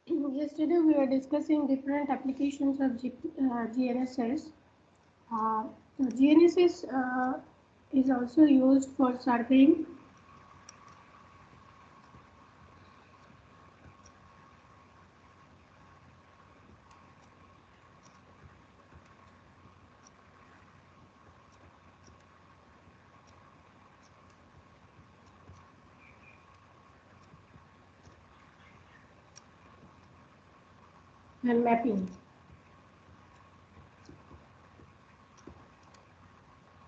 Yesterday we were discussing different applications of GNSS. Uh, GNSS is also used for surveying. And mapping.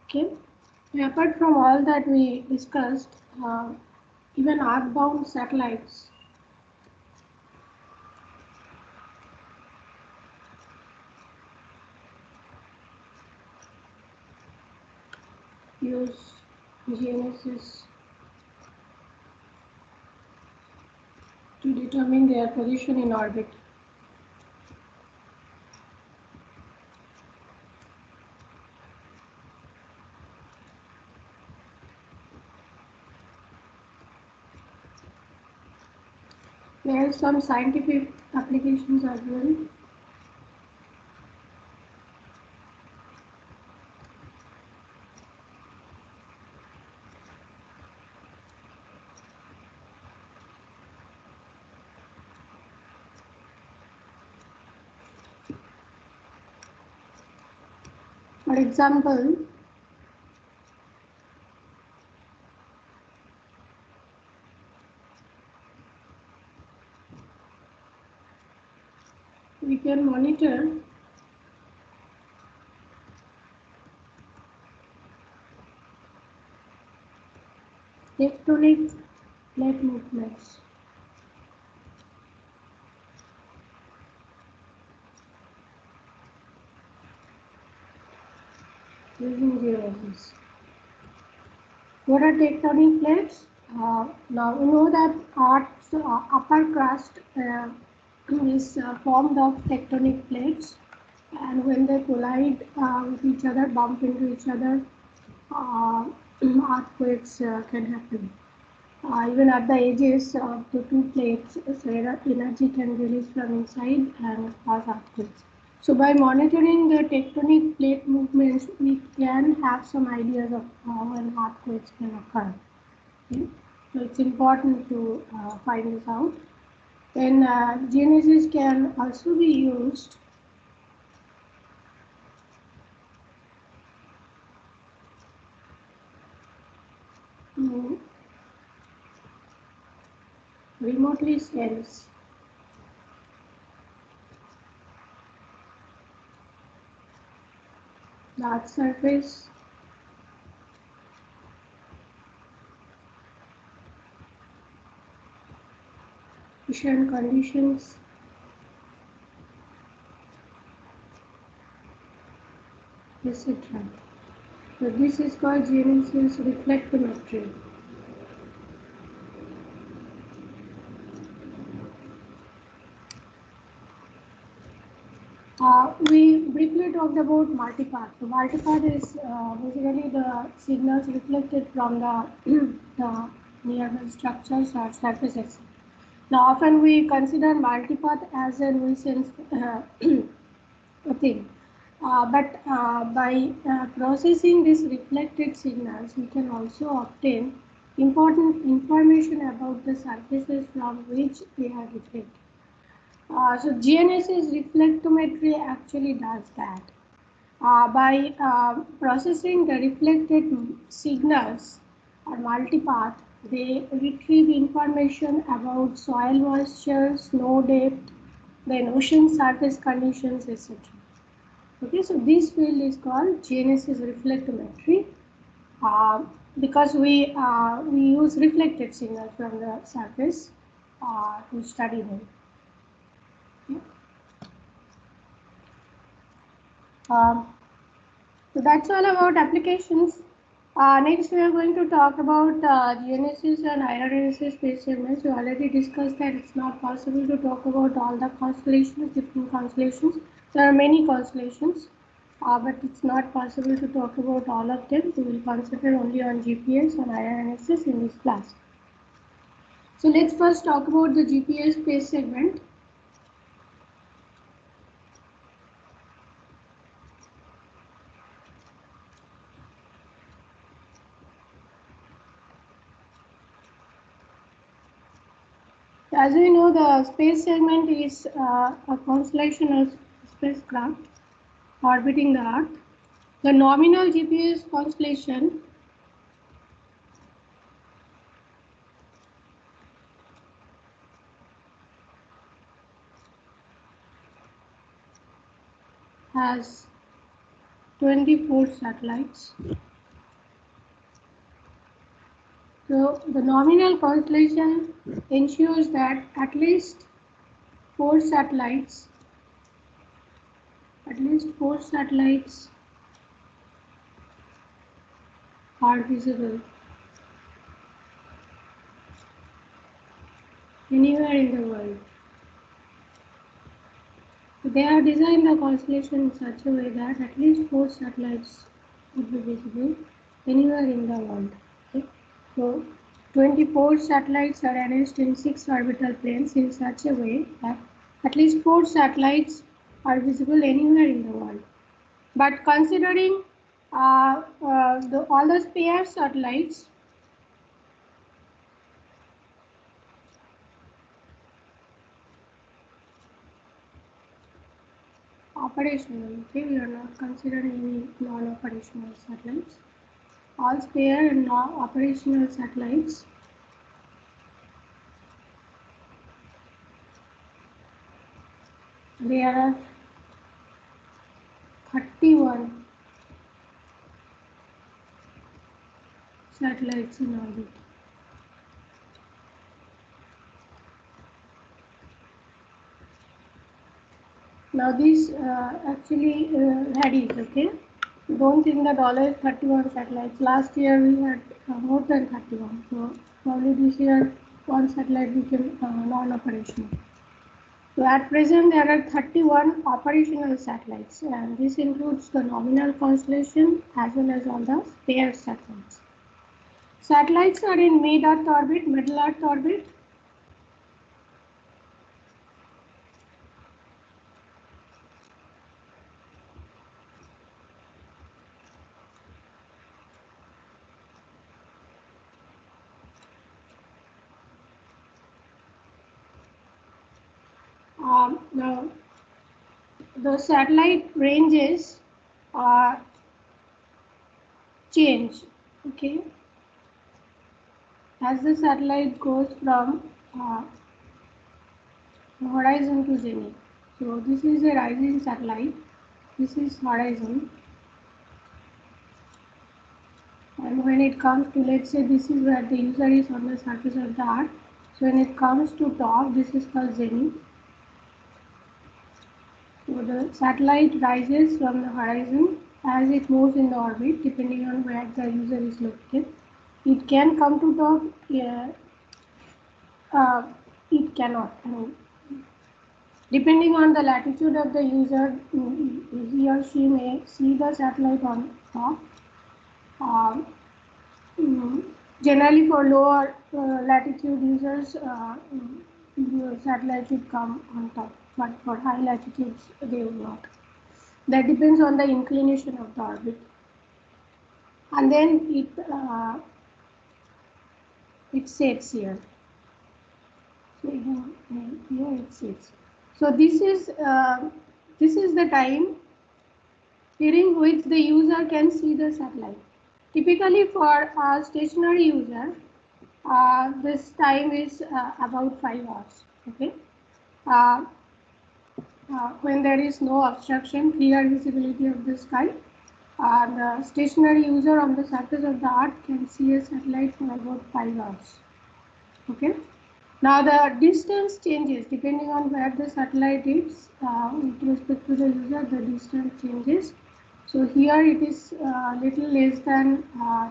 Okay. Apart from all that we discussed, even earthbound satellites use GNSS to determine their position in orbit. There are some scientific applications as well. For example, we can monitor tectonic plate movements using GNSS. What are tectonic plates? Now we know that Earth's upper crust is formed of tectonic plates, and when they collide with each other, bump into each other, uh, earthquakes can happen. Even at the edges of the two plates, so energy can release from inside and cause earthquakes. So by monitoring the tectonic plate movements, we can have some ideas of when earthquakes can occur. Okay? So it's important to find this out. Then GNSS can also be used to remotely sense the Earth's surface, ocean conditions, etc. So this is called GNSS reflectometry. We briefly talked about multipath. So multipath is basically the signals reflected from the nearby structures or surfaces. Now, often we consider multipath as a nuisance thing, but by processing these reflected signals, we can also obtain important information about the surfaces from which they are reflected. So GNSS reflectometry actually does that. By processing the reflected signals or multipath, they retrieve information about soil moisture, snow depth, then ocean surface conditions, etc. Okay, so this field is called GNSS reflectometry because we use reflected signals from the surface to study them. Okay. So that's all about applications. Next, we are going to talk about GNSS and Inertial space segments. We already discussed that it's not possible to talk about all the constellations, different constellations. There are many constellations, but it's not possible to talk about all of them. We will concentrate only on GPS and IRNSS in this class. So let's first talk about the GPS space segment. As we know, the space segment is a constellation of spacecraft orbiting the Earth. The nominal GPS constellation has 24 satellites. So the nominal constellation ensures that at least four satellites are visible anywhere in the world. So they have designed the constellation in such a way that at least four satellites would be visible anywhere in the world. Okay? So 24 satellites are arranged in 6 orbital planes in such a way that at least 4 satellites are visible anywhere in the world. But considering all the spare satellites, operational, okay, we are not considering any non-operational satellites. All spare and non-operational satellites there are 31 satellites in orbit. Now this actually varies, okay? Don't think that always 31 satellites. Last year we had more than 31. So probably this year one satellite became non-operational. So at present there are 31 operational satellites, and this includes the nominal constellation as well as all the spare satellites. Satellites are in mid-Earth orbit, middle Earth orbit. Now the satellite ranges change, okay, as the satellite goes from horizon to zenith. So this is a rising satellite, this is horizon, and when it comes to, let's say this is where the user is on the surface of the Earth, so when it comes to top, this is called zenith. So the satellite rises from the horizon as it moves in the orbit, depending on where the user is located. It can come to top, it cannot. I mean, depending on the latitude of the user, he or she may see the satellite on top. Generally, for lower latitude users, the satellite should come on top, but for high latitudes, they will not. That depends on the inclination of the orbit, and then it sets here. So here it sets. So this is the time during which the user can see the satellite. Typically, for a stationary user, this time is about 5 hours. Okay. Uh, when there is no obstruction, clear visibility of the sky, the stationary user on the surface of the Earth can see a satellite for about 5 hours. Okay. Now the distance changes depending on where the satellite is with respect to the user. The distance changes. So here it is little less than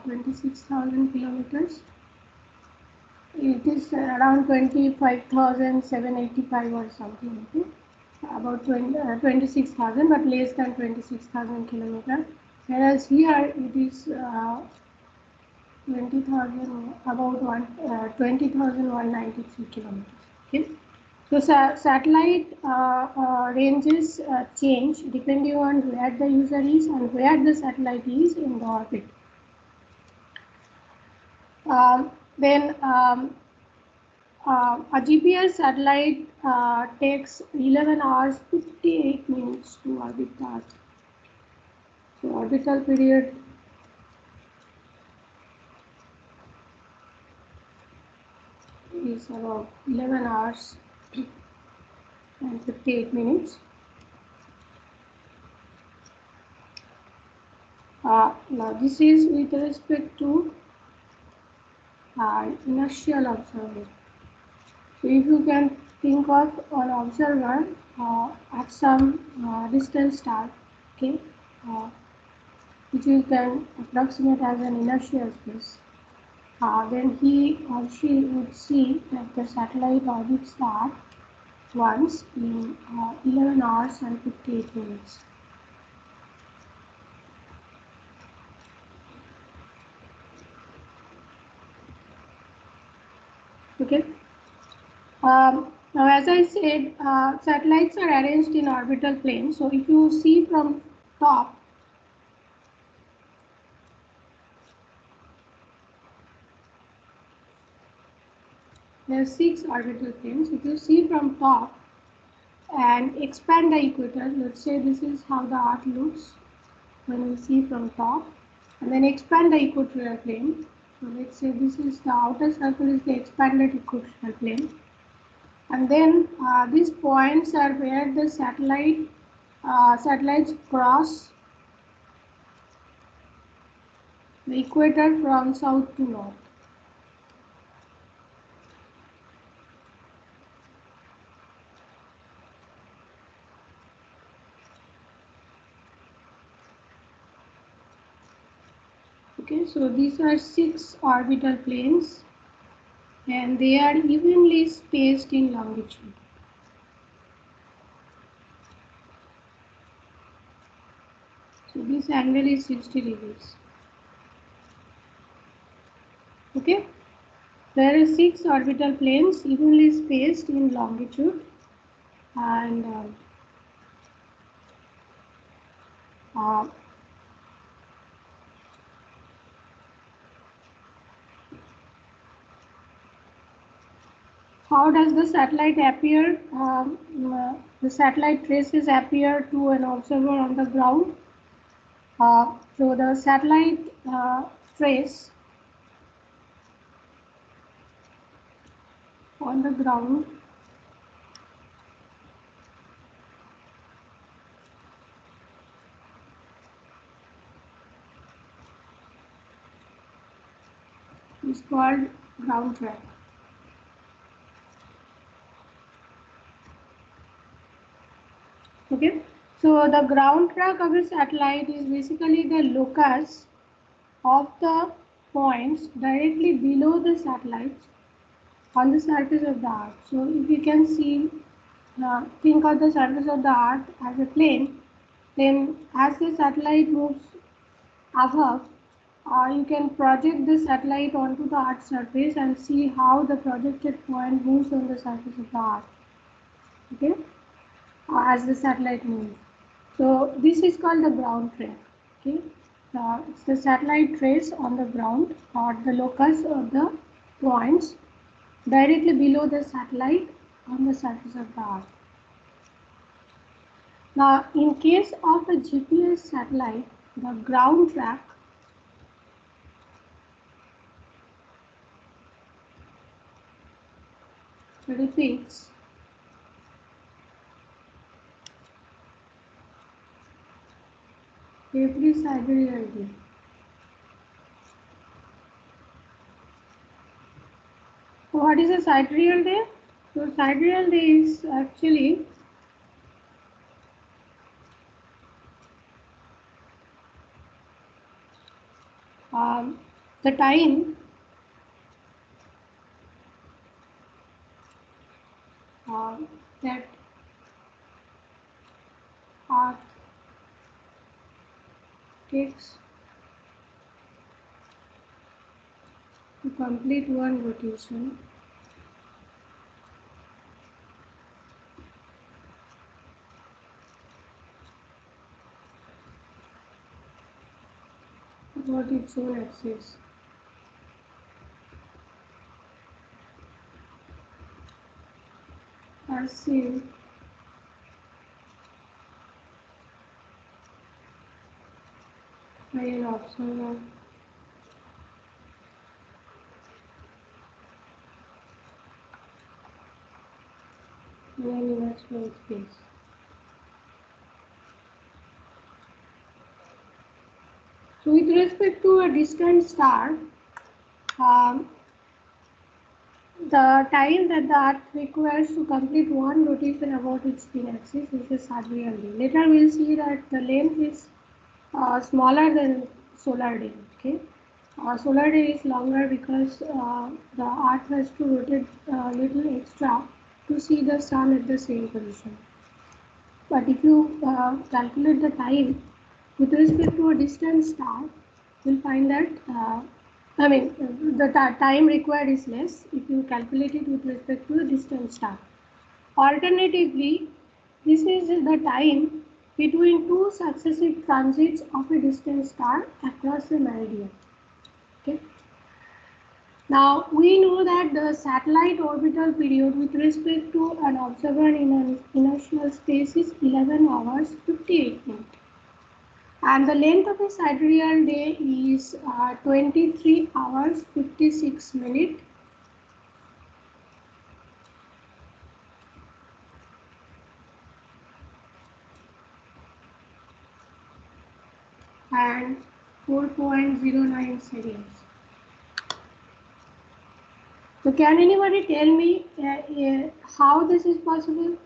26,000 kilometers. It is around 25,785 or something. Okay? About 26,000, but less than 26,000 kilometers. Whereas here it is 20,000, about 20,193 kilometers. Okay. So satellite ranges change depending on where the user is and where the satellite is in the orbit. Then a GPS satellite takes 11 hours 58 minutes to orbit the Earth. So orbital period is about 11 hours and 58 minutes. Now this is with respect to inertial observer. So if you can think of an observer at some distant star, okay, which you can approximate as an inertial space, then he or she would see that the satellite orbits the Earth once in 11 hours and 58 minutes. Okay. Now, as I said, satellites are arranged in orbital planes. So, if you see from top, there are 6 orbital planes. If you see from top and expand the equator, let's say this is how the Earth looks when we see from top, and then expand the equatorial plane. So, let's say this is the outer circle is the expanded equatorial plane. And then these points are where the satellites cross the equator from south to north. Okay, so these are 6 orbital planes and they are evenly spaced in longitude. So this angle is 60 degrees. Okay, there are 6 orbital planes evenly spaced in longitude, and how does the satellite appear? The satellite traces appear to an observer on the ground. So the satellite trace on the ground is called ground track. Okay, so the ground track of a satellite is basically the locus of the points directly below the satellite on the surface of the Earth. So if you can see, think of the surface of the Earth as a plane, then as the satellite moves above, you can project the satellite onto the Earth's surface and see how the projected point moves on the surface of the Earth. Okay, as the satellite moves. So this is called the ground track. Okay, it's the satellite trace on the ground or the locus of the points directly below the satellite on the surface of the Earth. Now, in case of a GPS satellite, the ground track repeats every sidereal day. So what is a sidereal day? So sidereal day is actually the time that Earth takes to complete one rotation about its own axis. perceive by an observer in an inertial space. So with respect to a distant star, um, the time that the Earth requires to complete one rotation about its spin axis is a sidereal day. Later we'll see that the length is smaller than solar day. Okay, solar day is longer because the Earth has to rotate a little extra to see the sun at the same position. But if you calculate the time with respect to a distant star, you'll find that the time required is less if you calculate it with respect to a distant star. Alternatively, this is the time between two successive transits of a distant star across a meridian. Okay. Now we know that the satellite orbital period with respect to an observer in an inertial space is 11 hours 58 minutes. And the length of a sidereal day is 23 hours 56 minutes. And 4.09 seconds. So can anybody tell me how this is possible?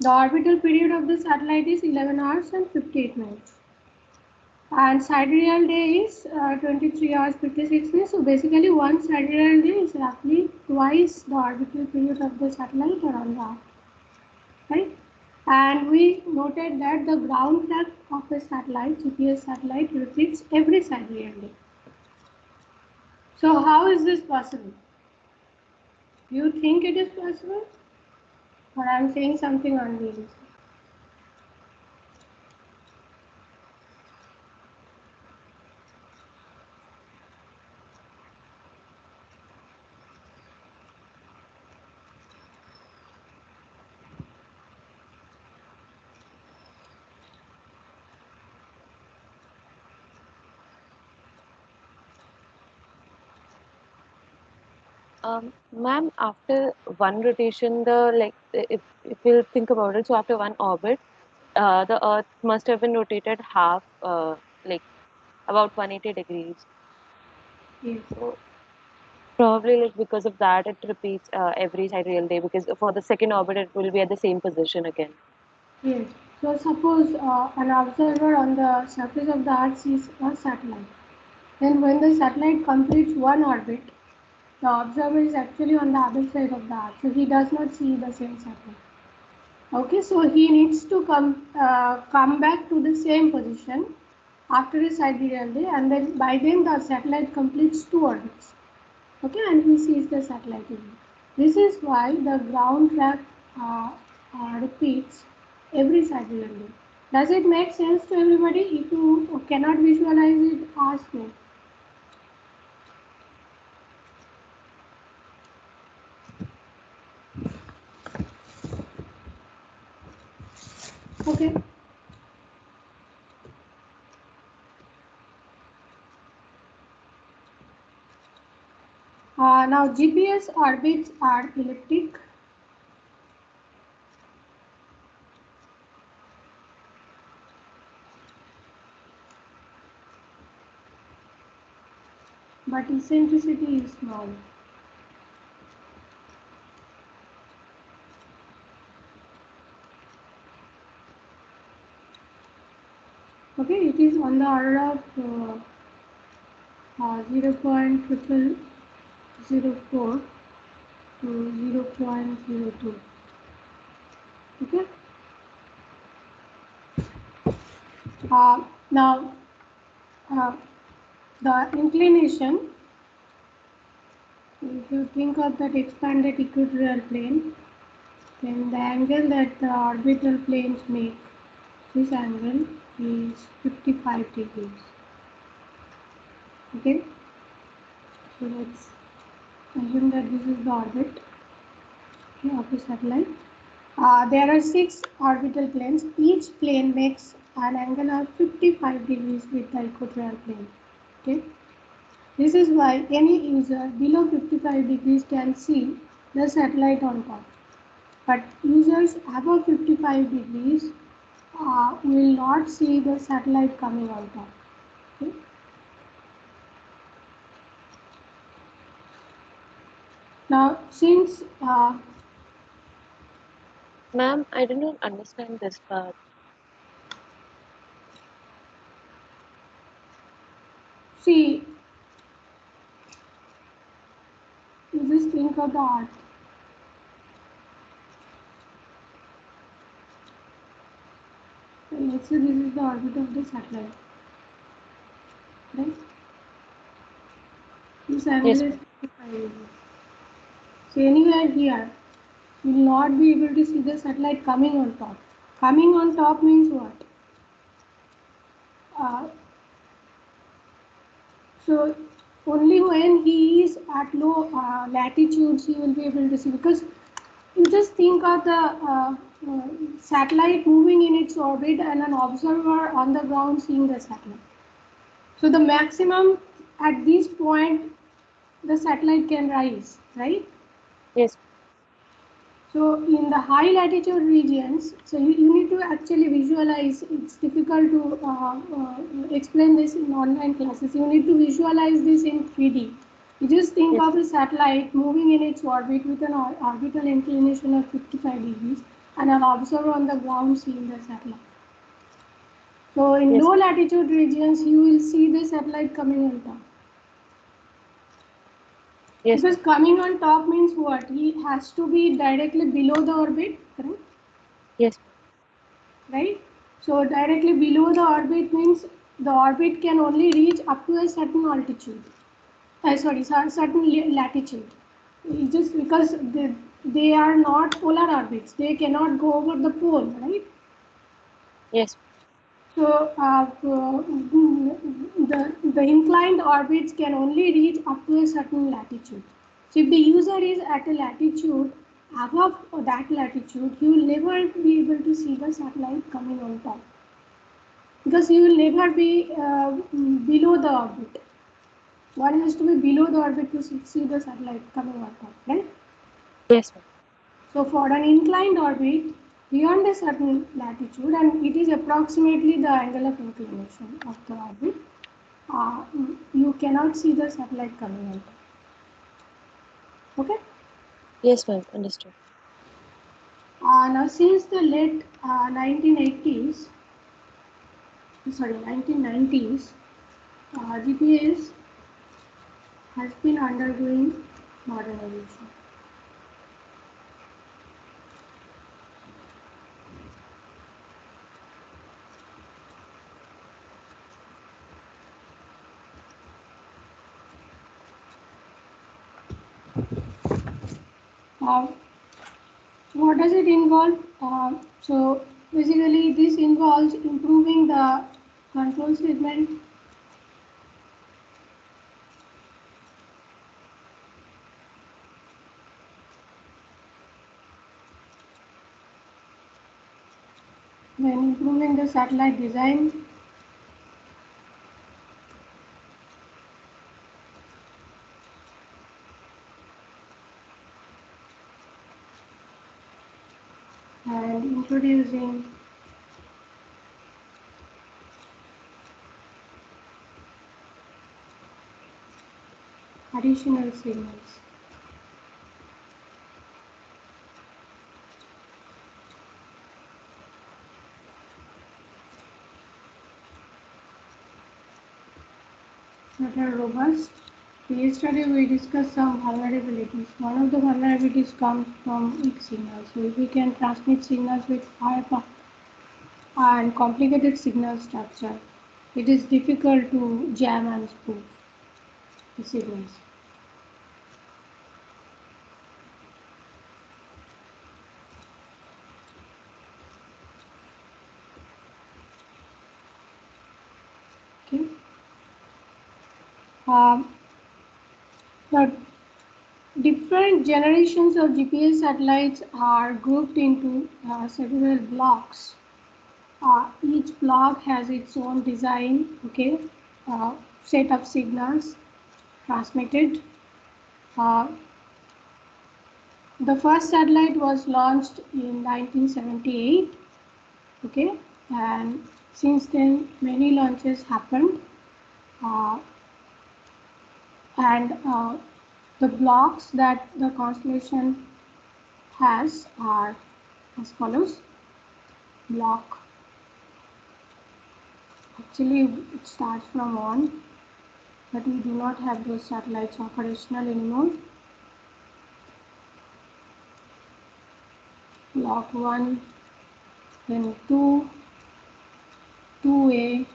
The orbital period of the satellite is 11 hours and 58 minutes. And sidereal day is 23 hours 56 minutes. So basically one sidereal day is roughly twice the orbital period of the satellite around the Earth. Right? And we noted that the ground track of a satellite, GPS satellite, repeats every sidereal day. So how is this possible? Do you think it is possible? Or I am saying something unrealistic? Ma'am, after one rotation, the like if we'll think about it, so after one orbit, the Earth must have been rotated half, like about 180 degrees. Yes. So probably like because of that, it repeats every sidereal day because for the second orbit, it will be at the same position again. Yes. So suppose an observer on the surface of the Earth sees a satellite. Then when the satellite completes one orbit, the observer is actually on the other side of the Earth. So he does not see the same satellite. Okay, so he needs to come back to the same position after his sidereal day, and then by then the satellite completes two orbits. Okay, and he sees the satellite again. This is why the ground track repeats every sidereal day. Does it make sense to everybody? If you cannot visualize it, ask me. Okay. Now GPS orbits are elliptic, but eccentricity is small. Okay, it is on the order of 0.0004 to 0.02. Okay. Now uh, the inclination, if you think of that expanded equatorial plane, then the angle that the orbital planes make, this angle is 55 degrees. Okay, so let's assume that this is the orbit, okay, of the satellite. There are 6 orbital planes. Each plane makes an angle of 55 degrees with the equatorial plane. Okay. This is why any user below 55 degrees can see the satellite on top. But users above 55 degrees will not see the satellite coming on top. Okay. Now, since Ma'am, I did not understand this part. see, you just think of the Earth. Let's say this is the orbit of the satellite, right? This angle Yes, is ma'am. 55 degrees. So anywhere here, you will not be able to see the satellite coming on top. Coming on top means what? Uh, so only when he is at low latitudes he will be able to see, because you just think of the satellite moving in its orbit and an observer on the ground seeing the satellite. So the maximum at this point the satellite can rise, right? Yes, So in the high latitude regions, so you need to actually visualize. It's difficult to explain this in online classes. You need to visualize this in 3D. You just think yes, of a satellite moving in its orbit with an orbital inclination of 55 degrees and an observer on the ground seeing the satellite. So in yes, low latitude regions, you will see the satellite coming on top. yes, Because ma'am. coming on top means what? He has to be directly below the orbit, correct? Yes, ma'am. Right? So directly below the orbit means the orbit can only reach up to a certain altitude. Certain latitude. Just because they are not polar orbits, they cannot go over the pole, right? Yes, So the inclined orbits can only reach up to a certain latitude. So if the user is at a latitude above that latitude, he will never be able to see the satellite coming on top, because you will never be below the orbit. One has to be below the orbit to see the satellite coming on top, right? yes, ma'am. So for an inclined orbit beyond a certain latitude, and it is approximately the angle of inclination of the orbit, uh, you cannot see the satellite coming on top. Okay. Yes, ma'am. Understood. Now since the late 1980s, sorry 1990s, GPS has been undergoing modernization. Uh, what does it involve? So basically, this involves improving the control segment, then improving the satellite design, and introducing additional signals. That are robust. Yesterday we discussed some vulnerabilities. One of the vulnerabilities comes from weak signals. So if we can transmit signals with high power and complicated signal structure, it is difficult to jam and spoof the signals. Okay. Um, but different generations of GPS satellites are grouped into several blocks. Each block has its own design, okay, set of signals transmitted. Uh, the first satellite was launched in 1978, okay, and since then many launches happened, uh, and the blocks that the constellation has are as follows. Block, actually it starts from 1, but we do not have those satellites operational anymore. Block 1, then 2, 2A.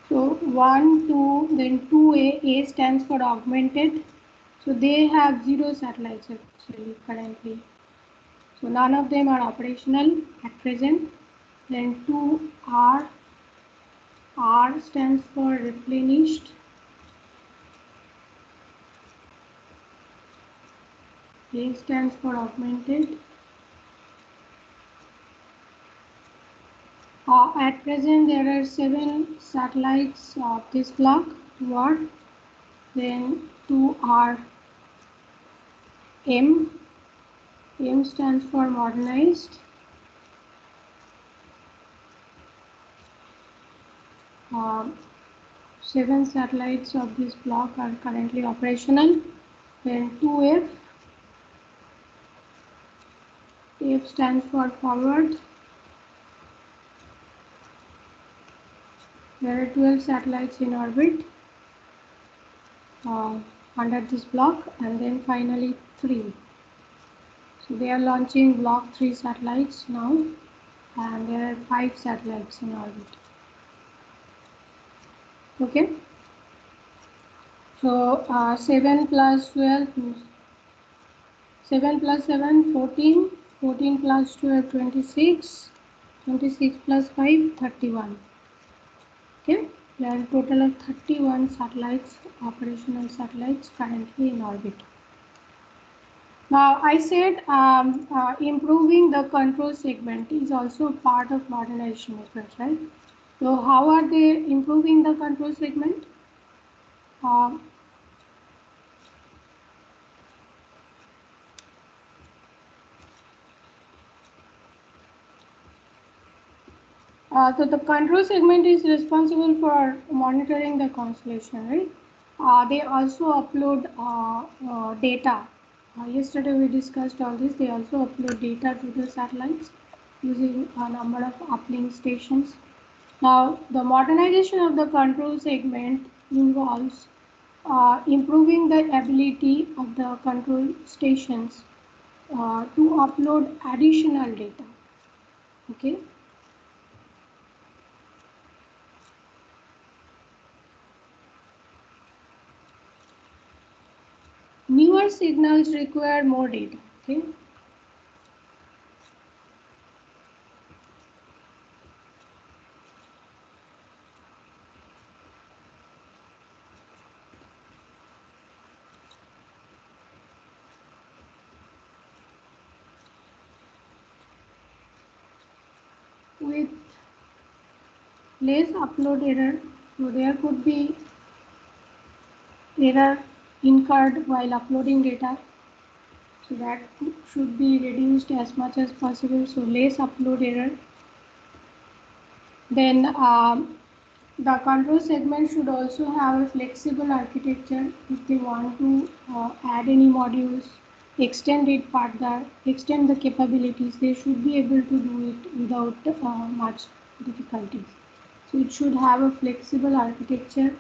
So 1, 2, then 2A. A stands for augmented. So they have 0 satellites actually currently. So none of them are operational at present. Then 2R. R stands for replenished. A stands for augmented. At present, there are 7 satellites of this block, 2R, then 2R M. M stands for modernized. 7 satellites of this block are currently operational. Then 2F. F stands for forward. There are 12 satellites in orbit uh, under this block, and then finally 3. So they are launching block 3 satellites now, and there are 5 satellites in orbit. Okay. So 7 plus 12, 7 plus 7, 14, 14 plus 12, 26, 26 plus 5, 31. Okay, there are a total of 31 satellites, operational satellites currently in orbit. Now, I said improving the control segment is also part of modernization efforts, right? So, how are they improving the control segment? Um, so the control segment is responsible for monitoring the constellation, right? They also upload data. Yesterday we discussed all this. They also upload data to the satellites using a number of uplink stations. Now, the modernization of the control segment involves improving the ability of the control stations to upload additional data. Okay. Newer signals require more data. Okay. With less upload error, so there could be error incurred while uploading data, so that should be reduced as much as possible, so less upload error. Then the control segment should also have a flexible architecture if they want to add any modules, extend it further, extend the capabilities. They should be able to do it without much difficulties. So it should have a flexible architecture.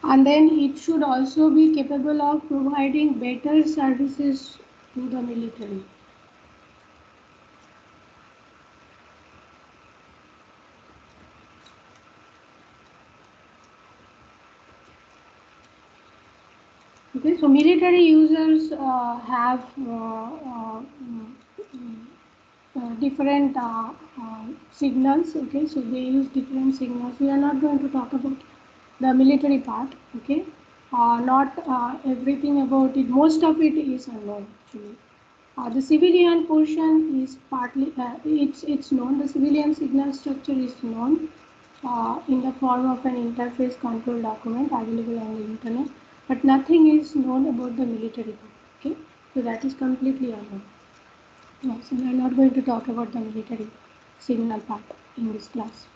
And then it should also be capable of providing better services to the military. Okay, so military users have different signals. Okay, so they use different signals. We are not going to talk about the military part. Okay, not everything about it. Most of it is unknown actually. The civilian portion is partly it's known. The civilian signal structure is known in the form of an interface control document available on the internet, but nothing is known about the military part. Okay, so that is completely unknown. No, so we are not going to talk about the military signal part in this class.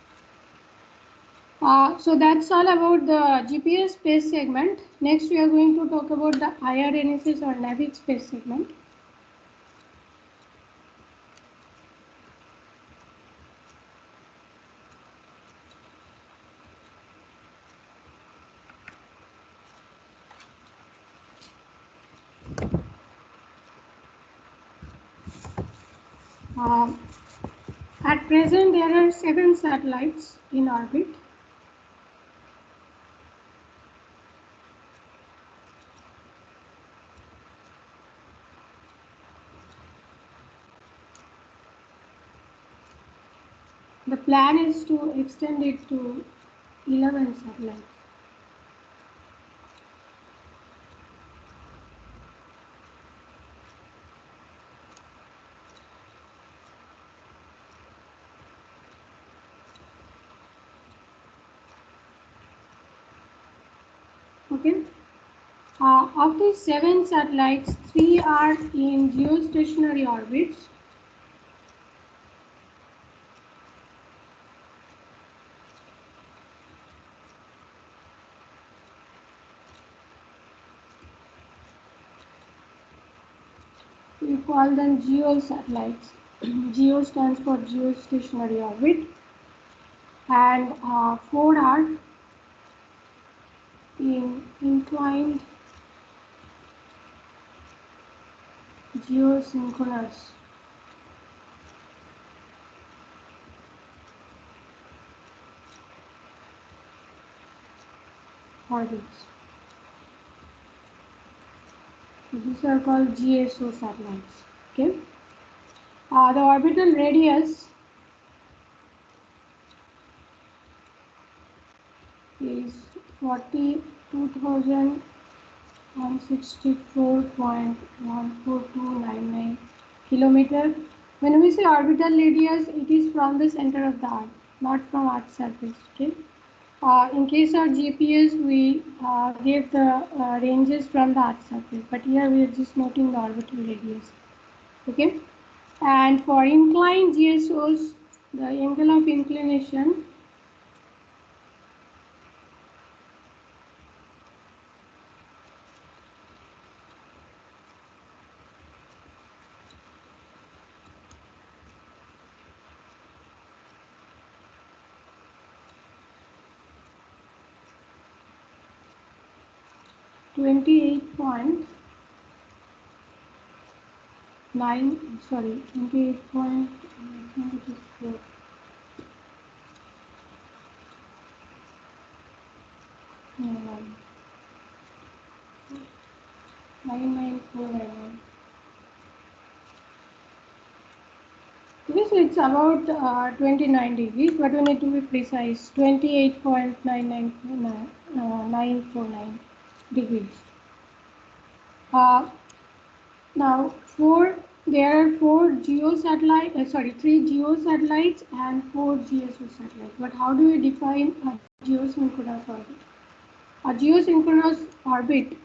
So that's all about the GPS space segment. Next, we are going to talk about the IRNSS or NAVIC space segment. Uh, at present, there are 7 satellites in orbit. The plan is to extend it to 11 satellites. Okay. Of these 7 satellites, 3 are in geostationary orbits. We call them geo satellites. Geo stands for geostationary orbit, and 4 are in inclined geosynchronous orbits. So these are called GSO satellites. Okay. The orbital radius is 42,164.14299 kilometer. When we say orbital radius, it is from the center of the Earth, not from Earth's surface. Okay. In case of GPS, we gave the ranges from the Earth's surface, but here we are just noting the orbital radius. Okay. And for inclined GSOs, the angle of inclination 28.9, sorry, 28 point, I think it is 4, 99491. Okay, so it's about 29 degrees, but we need to be precise, 28.949 degrees. Uh, Now, there are 4 geo satellite, sorry, 3 geo satellites and 4 GSO satellites. But how do we define a geosynchronous orbit? A geosynchronous orbit,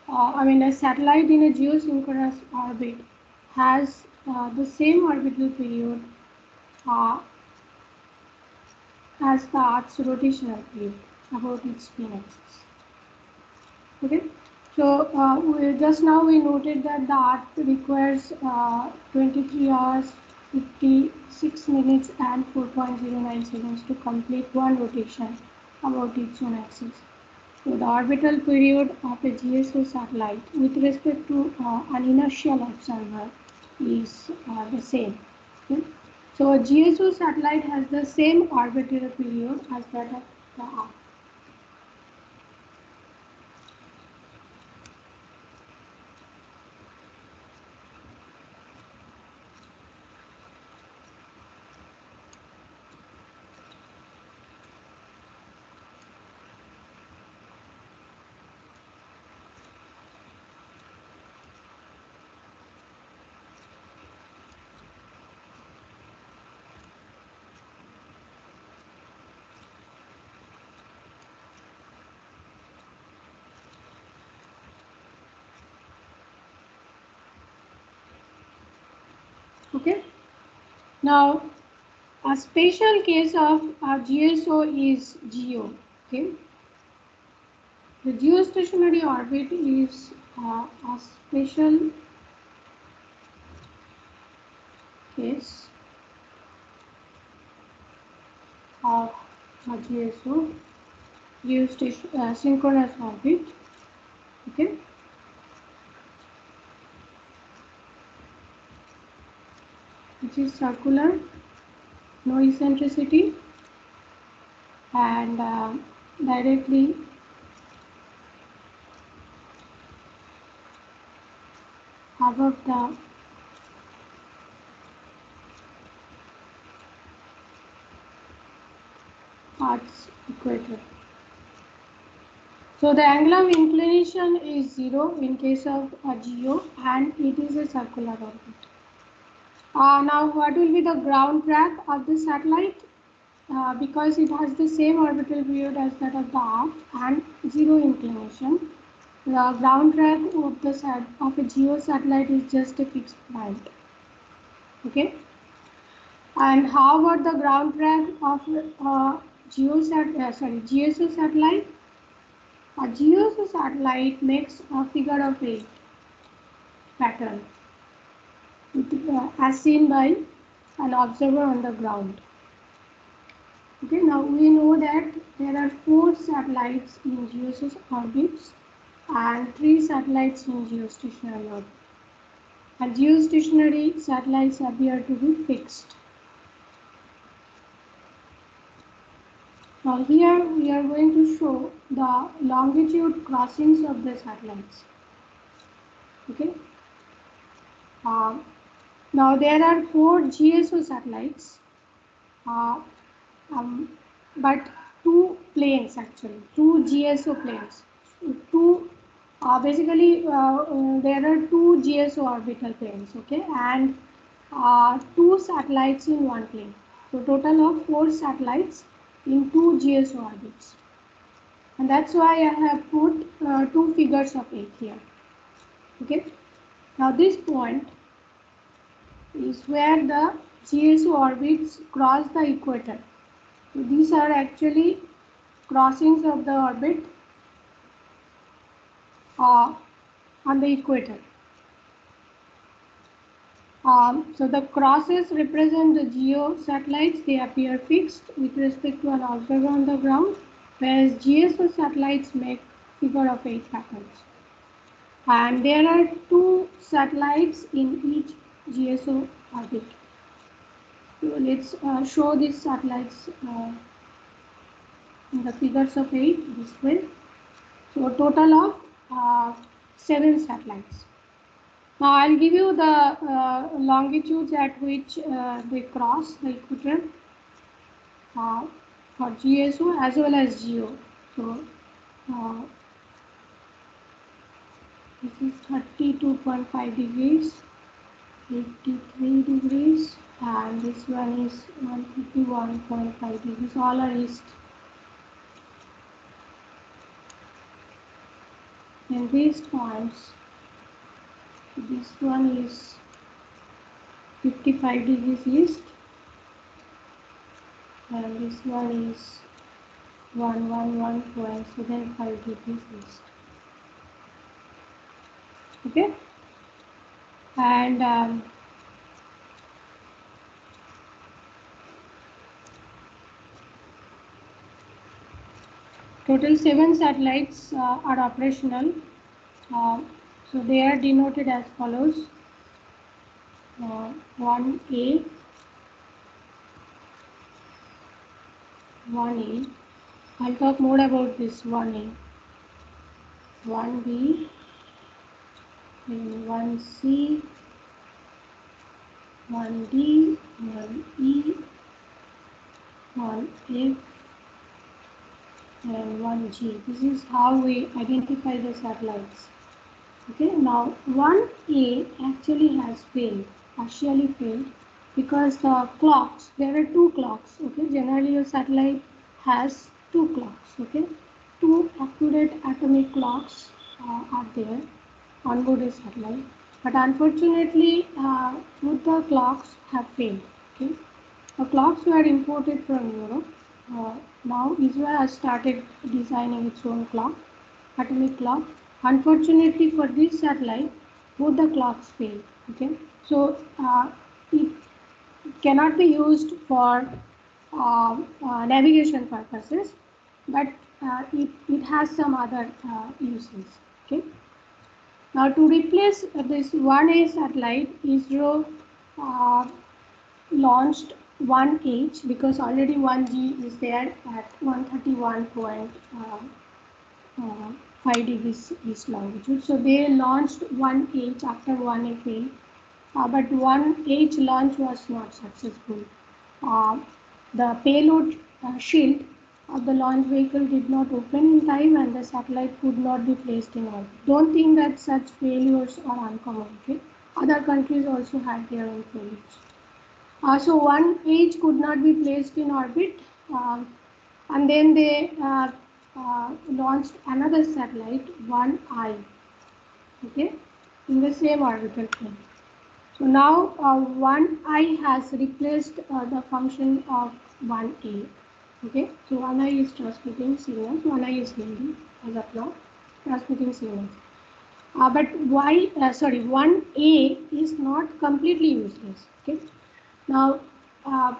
a satellite in a geosynchronous orbit has the same orbital period uh, as the Earth's rotational period about its spin axis. Okay. So just now we noted that the Earth requires 23 hours, 56 minutes and 4.09 seconds to complete one rotation about its own axis. So the orbital period of a GSO satellite with respect to an inertial observer is the same. Okay? So a GSO satellite has the same orbital period as that of the Earth. Okay. Now, a special case of a GSO is GEO. Okay. The geostationary orbit is a special case of a GSO, synchronous orbit. Okay. Which is circular, no eccentricity, and directly above the Earth's equator. So the angle of inclination is 0 in case of a GEO, and it is a circular orbit. Now what will be the ground track of the satellite? Because it has the same orbital period as that of the Earth and 0 inclination, the ground track of a GEO satellite is just a fixed point. Okay. And how about the ground track of GSO satellite? A GSO satellite makes a figure of 8 pattern as seen by an observer on the ground. Okay, now we know that there are 4 satellites in GSO orbits and 3 satellites in geostationary orbit. And geostationary satellites appear to be fixed. Now here we are going to show the longitude crossings of the satellites. Okay. Uh, Now there are 4 GSO satellites, uh, um, but 2 planes actually, 2 GSO planes. Two basically there are 2 GSO orbital planes, okay, and 2 satellites in one plane. So total of 4 satellites in 2 GSO orbits, and that's why I have put 2 figures of 8 here. Okay. Now this point is where the GSO orbits cross the equator. So these are actually crossings of the orbit uh, on the equator. So the crosses represent the GEO satellites. They appear fixed with respect to an observer on the ground, whereas GSO satellites make figure of 8 patterns. And there are 2 satellites in each GSO orbit. So let's show these satellites in the figures of 8 this way. So a total of 7 satellites. Now I'll give you the longitudes at which they cross the equator uh, for GSO as well as GEO. So uh, this is 32.5 degrees, 83 degrees, and this one is 151.5 degrees. All are east. And these points, this one is 55 degrees east, and this one is 111.75 degrees east. Okay, and total 7 satellites are operational. Uh, so they are denoted as follows: 1A, 1A. I'll talk more about this 1A, 1B, then 1C, 1D, 1E, 1F, and 1G. This is how we identify the satellites. Okay, now 1A actually has failed, partially failed, because the clocks, there are 2 clocks. Okay, generally a satellite has 2 clocks. Okay, 2 accurate atomic clocks are there on board a satellite. But unfortunately, both the clocks have failed. Okay? The clocks were imported from Europe. Now Israel has started designing its own clock, atomic clock. Unfortunately for this satellite, both the clocks failed. Okay, so it cannot be used for navigation purposes, but it has some other uses. Okay. Now to replace this 1A satellite, ISRO uh, launched 1H because already 1G is there at 131.5 degrees east longitude. So they launched 1H after 1A failed, but 1H launch was not successful. Uh, the payload shield of the launch vehicle did not open in time and the satellite could not be placed in orbit. Don't think that such failures are uncommon. Okay? Other countries also had their own failures. So 1H could not be placed in orbit, and then they launched another satellite, 1I, okay, in the same orbital plane. So now 1I has replaced the function of 1A. Okay, so 1I is transmitting signals, 1I is Hindi as of now, transmitting signals. But 1A is not completely useless. Okay, now uh,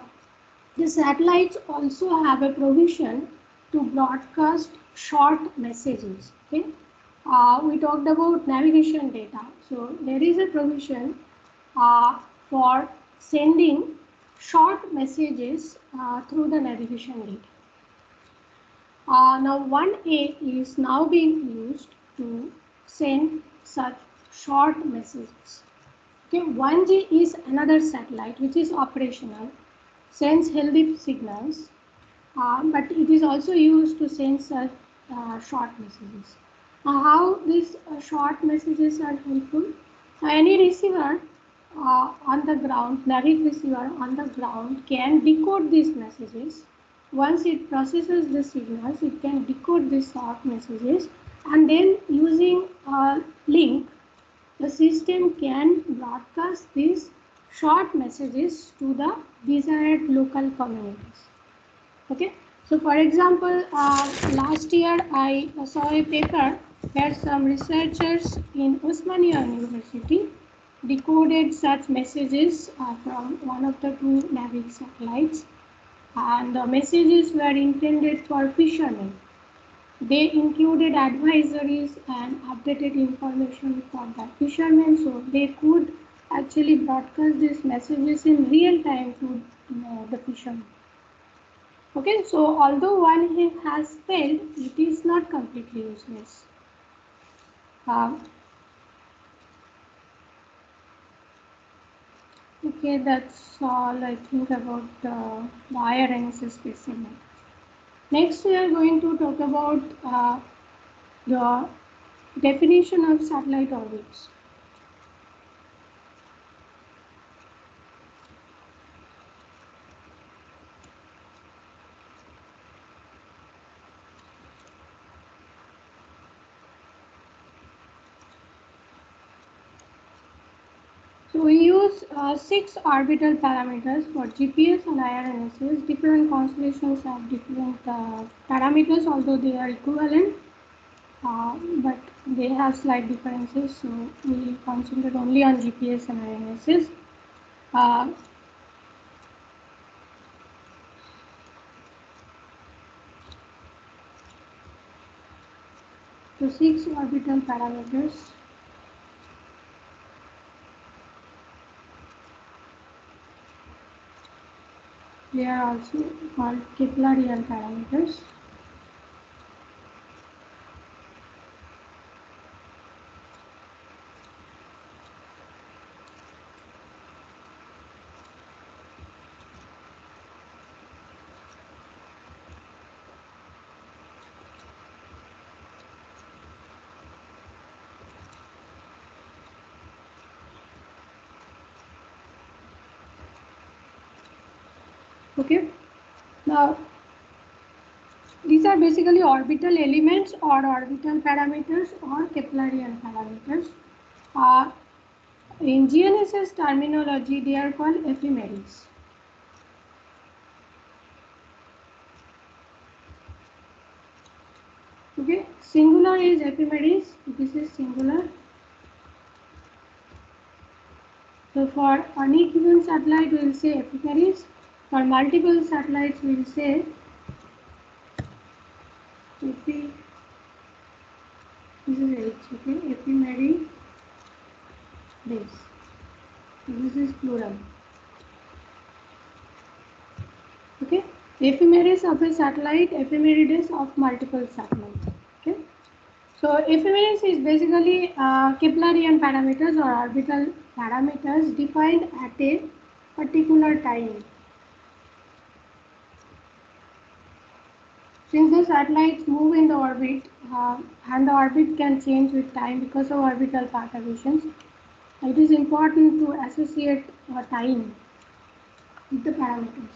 the satellites also have a provision to broadcast short messages. Okay, we talked about navigation data, so there is a provision uh, for sending short messages through the navigation data. Now 1A is now being used to send such short messages. Okay, 1G is another satellite which is operational, sends healthy signals, but it is also used to send such short messages. Now, how these short messages are helpful? Any receiver on the ground, NAVIC receiver on the ground can decode these messages. Once it processes the signals, it can decode these short messages, and then using a link, the system can broadcast these short messages to the desired local communities. Okay, so for example, last year I saw a paper where some researchers in Osmania University decoded such messages from one of the two NAVIC satellites, and the messages were intended for fishermen. They included advisories and updated information for the fishermen, so they could actually broadcast these messages in real time to the fishermen. Okay, so although one has failed, it is not completely useless. Um, okay, that's all I think about the IRNSS space segment. Next, we are going to talk about the definition of satellite orbits. So we use 6 orbital parameters for GPS and IRNSS. Different constellations have different parameters, although they are equivalent, but they have slight differences. So we concentrate only on GPS and IRNSS. Uh, so 6 orbital parameters. They are also called Keplerian parameters. Okay. Now these are basically orbital elements or orbital parameters or Keplerian parameters. Uh, In GNSS terminology, they are called ephemeris. Okay, singular is ephemeris. This is singular. So for any given satellite, we will say ephemeris. For multiple satellites, we will say epi. This is H. Okay, ephemeris. This is plural. Okay, ephemeris of a satellite, ephemerides of multiple satellites. Okay, so ephemeris is basically Keplerian parameters or orbital parameters defined at a particular time. Since the satellites move in the orbit and the orbit can change with time because of orbital perturbations, it is important to associate time with the parameters.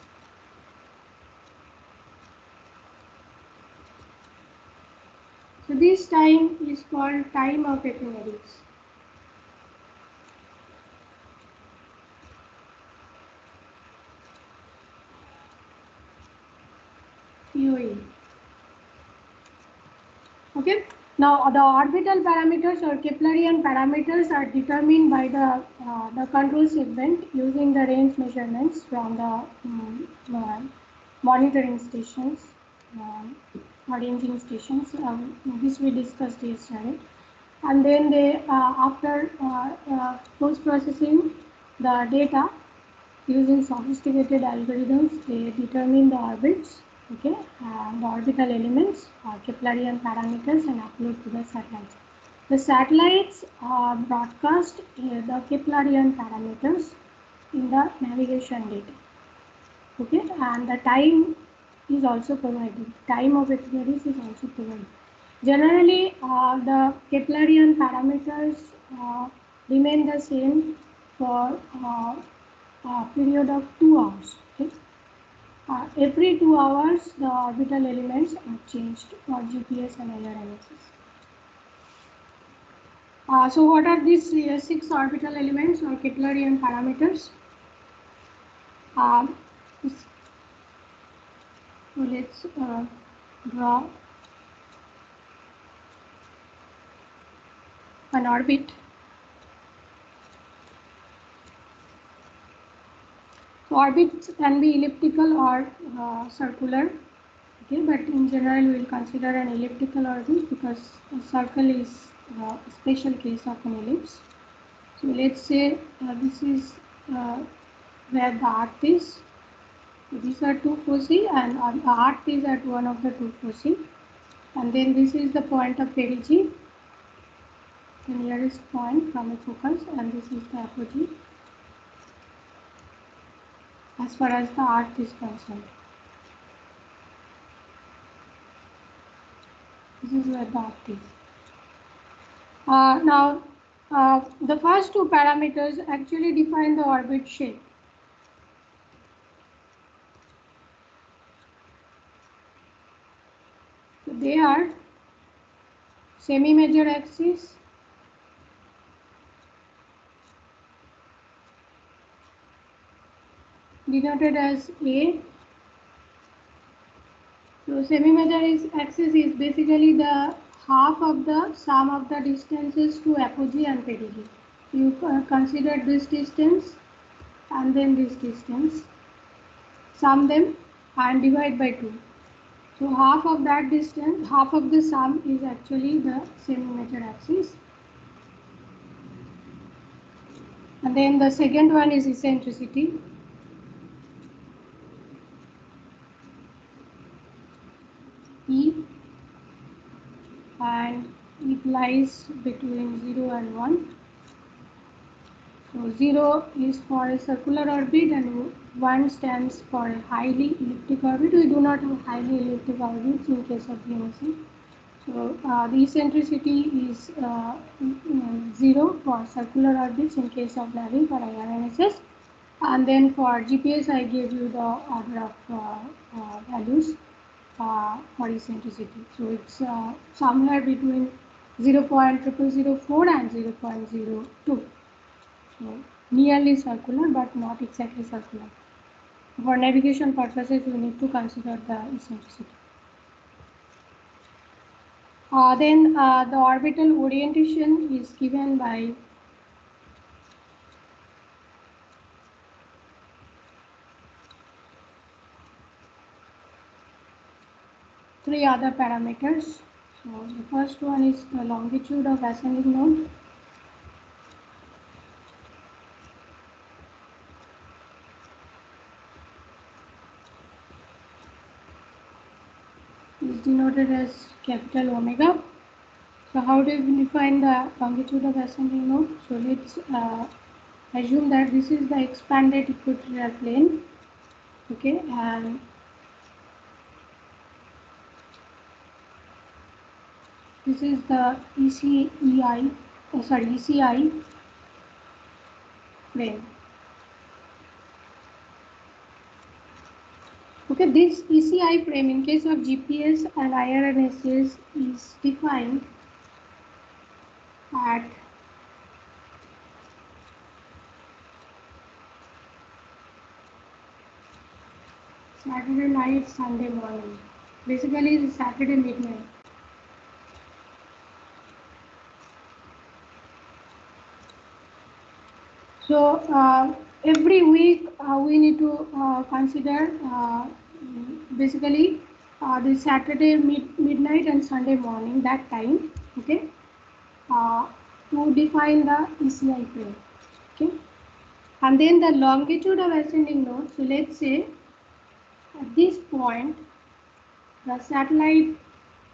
So this time is called time of ephemeris. TOE. Okay. Now the orbital parameters or Keplerian parameters are determined by the control segment using the range measurements from the monitoring stations, or ranging stations. This we discussed yesterday. And then they after post processing the data using sophisticated algorithms, they determine the orbits, okay, the orbital elements, Keplerian parameters, and upload to the satellites. The satellites broadcast the Keplerian parameters in the navigation data, okay, and the time is also provided. Time of ephemeris is also provided. Generally, the Keplerian parameters remain the same for period of 2 hours. Okay? Every 2 hours, the orbital elements are changed for GPS and other analysis. So, what are these 6 orbital elements or Keplerian parameters? So let's draw an orbit. So orbits can be elliptical or circular. Okay, but in general, we will consider an elliptical orbit because a circle is a special case of an ellipse. So let's say this is where the Earth is. So these are two foci, and the Earth is at one of the two foci. And then this is the point of perigee, the nearest point from a focus, and this is the apogee as far as the Earth is concerned. This is where the Earth is. Now, the first two parameters actually define the orbit shape. So they are semi-major axis, denoted as A. So semi-major axis is basically the half of the sum of the distances to apogee and perigee. You consider this distance and then this distance, sum them and divide by 2. So half of that distance, half of the sum is actually the semi-major axis. And then the second one is eccentricity. E, and it lies between 0 and 1. So 0 is for a circular orbit and 1 stands for a highly elliptic orbit. We do not have highly elliptic orbits in case of GNSS. So the eccentricity is 0 for circular orbits in case of Navi for IRNSS. And then for GPS, I gave you the order of values for eccentricity. So it's somewhere between 0.0004 and 0.02. So nearly circular but not exactly circular. For navigation purposes, we need to consider the eccentricity. Then the orbital orientation is given by three other parameters. So the first one is the longitude of ascending node. Is denoted as capital omega. So how do we define the longitude of ascending node? So let's assume that this is the expanded equatorial plane, okay, and this is the ECI plane. Okay, this ECI frame in case of GPS and IRNSS is defined at Saturday night, Sunday morning. Basically, it's Saturday midnight. So every week we need to consider basically the Saturday midnight and Sunday morning, that time, okay, uh, to define the ECI frame, okay. And then the longitude of ascending node. So let's say at this point the satellite,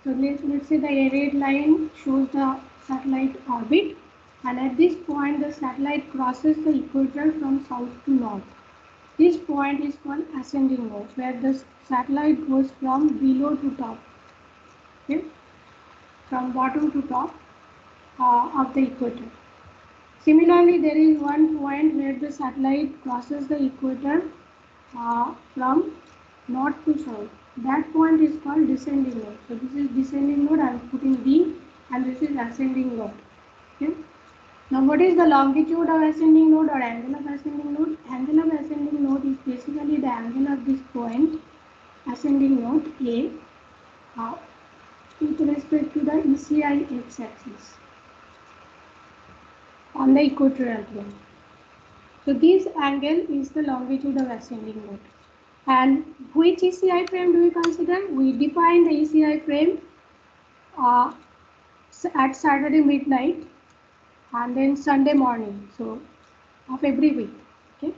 so let's say the red line shows the satellite orbit, and at this point the satellite crosses the equator from south to north. This point is called ascending node, where the satellite goes from below to top, okay, from bottom to top of the equator. Similarly, there is one point where the satellite crosses the equator from north to south. That point is called descending node. So this is descending node. I am putting D, and this is ascending node. Okay. Now, what is the longitude of ascending node or angle of ascending node? Angle of ascending node is basically the angle of this point, ascending node A, uh, with respect to the ECI x-axis on the equatorial plane. So this angle is the longitude of ascending node. And which ECI frame do we consider? We define the ECI frame uh, at Saturday midnight and then Sunday morning, so of every week. Okay.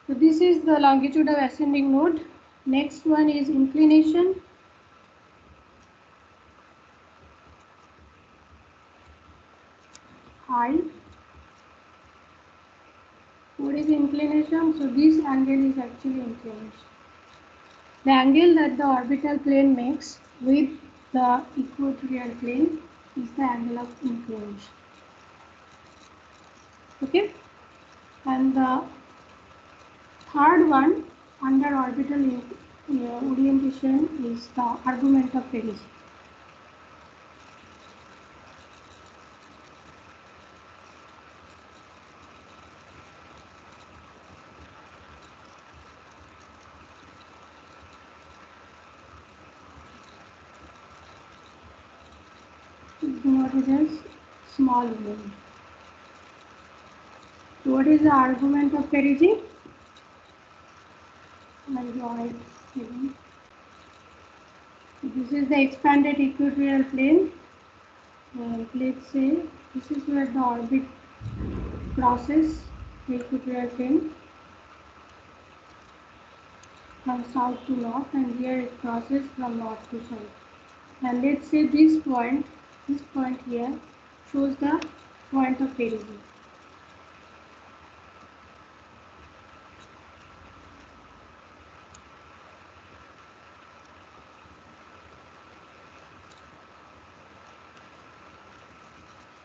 So this is the longitude of ascending node. Next one is inclination. I. What is inclination? So this angle is actually inclination. The angle that the orbital plane makes with the equatorial plane is the angle of inclination. Okay. And the third one under orbital orientation is the argument of perigee. It's denoted as small v. So what is the argument of perigee? I'll draw it again. So this is the expanded equatorial plane. Let's say this is where the orbit crosses the equatorial plane from south to north, and here it crosses from north to south. And let's say this point here shows the point of perigee.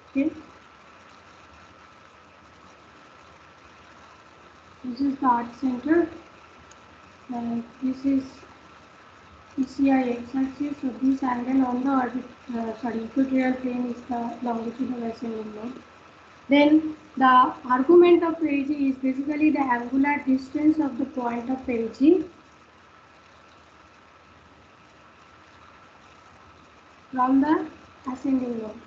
Okay. This is the art center, and this is ECI x-axis. So this angle on the equatorial plane is the longitudinal ascending node. Then the argument of perigee is basically the angular distance of the point of perigee from the ascending node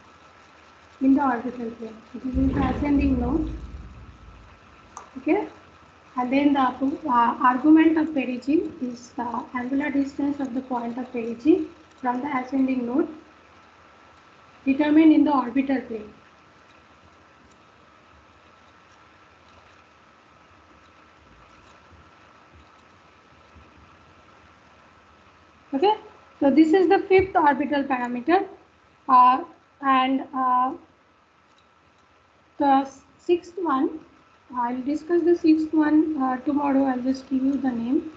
in the orbital plane. So this is the ascending node. Okay. And then the argument of perigee is the angular distance of the point of perigee from the ascending node determined in the orbital plane. Okay, so this is the fifth orbital parameter, and the sixth one, I'll discuss the sixth one tomorrow. I'll just give you the name.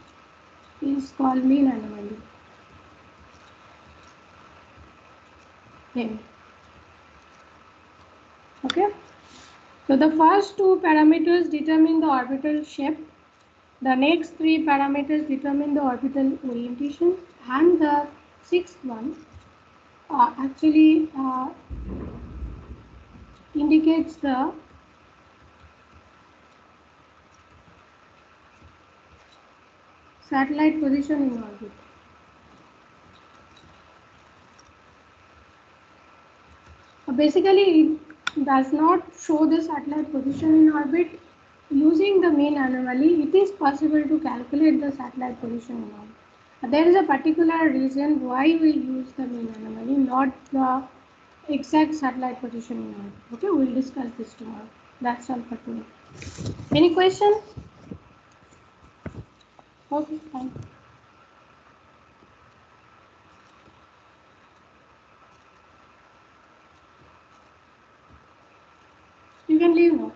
Is called mean anomaly. Name. Okay. So the first two parameters determine the orbital shape. The next three parameters determine the orbital orientation, and the sixth one actually indicates the satellite position in orbit. Basically, it does not show the satellite position in orbit. Using the mean anomaly, it is possible to calculate the satellite position in orbit. There is a particular reason why we use the mean anomaly, not the exact satellite position in orbit. Okay, we'll discuss this tomorrow. That's all for today. Any question? Okay, fine. You can leave now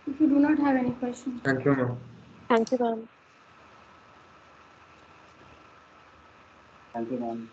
if you do not have any questions. Thank you, ma'am. Thank you, ma'am. Thank you, ma'am.